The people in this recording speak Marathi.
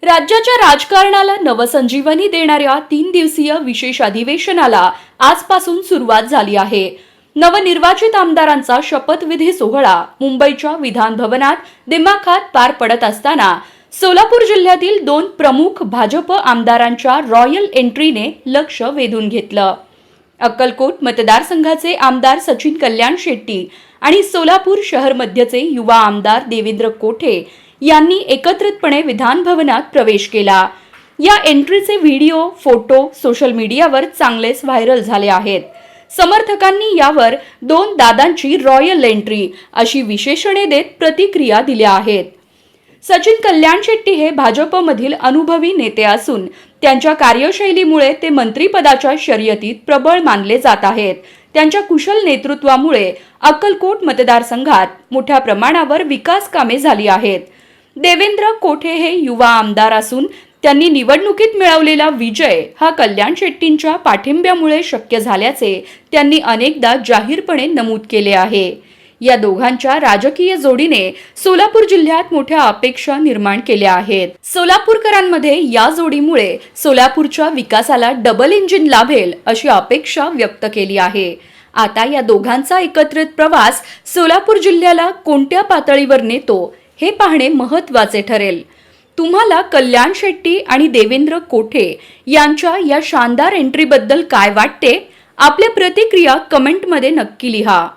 राज्याच्या राजकारणाला नवसंजीवनी देणाऱ्या 3 दिवसीय विशेष अधिवेशनाला आजपासून सुरुवात झाली आहे. नवनिर्वाचित आमदारांचा शपथविधी सोहळा मुंबईच्या विधान भवनात दिमाखात पार पडत असताना सोलापूर जिल्ह्यातील 2 प्रमुख भाजप आमदारांच्या रॉयल एंट्रीने लक्ष वेधून घेतलं. अक्कलकोट मतदारसंघाचे आमदार सचिन कल्याण शेट्टी आणि सोलापूर शहर मध्यचे युवा आमदार देवेंद्र कोठे यांनी एकत्रितपणे विधान भवनात प्रवेश केला. या एंट्रीचे व्हिडिओ, फोटो सोशल मीडियावर चांगलेच व्हायरल झाले आहेत. समर्थकांनी यावर 2 दादांची रॉयल एंट्री अशी विशेषणे देत प्रतिक्रिया दिल्या आहेत. सचिन कल्याण शेट्टी हे भाजपमधील अनुभवी नेते असून त्यांच्या कार्यशैलीमुळे ते मंत्रिपदाच्या शर्यतीत प्रबळ मानले जात आहेत. त्यांच्या कुशल नेतृत्वामुळे अक्कलकोट मतदारसंघात मोठ्या प्रमाणावर विकास कामे झाली आहेत. देवेंद्र कोठे हे युवा आमदार असून त्यांनी निवडणुकीत मिळवलेला विजय हा कल्याण शेट्टींच्या पाठिंब्यामुळे शक्य झाल्याचे त्यांनी अनेकदा जाहीरपणे नमूद केले आहे. या दोघांच्या राजकीय जोडीने सोलापूर जिल्ह्यात मोठ्या अपेक्षा निर्माण केल्या आहेत. सोलापूरकरांमध्ये या जोडीमुळे सोलापूरच्या विकासाला डबल इंजिन लाभेल अशी अपेक्षा व्यक्त केली आहे. आता या दोघांचा एकत्रित प्रवास सोलापूर जिल्ह्याला कोणत्या पातळीवर नेतो हे पाहणे महत्त्वाचे ठरेल. तुम्हाला कल्याण शेट्टी आणि देवेंद्र कोठे यांच्या या शानदार एंट्रीबद्दल काय वाटते? आपल्या प्रतिक्रिया कमेंटमध्ये नक्की लिहा.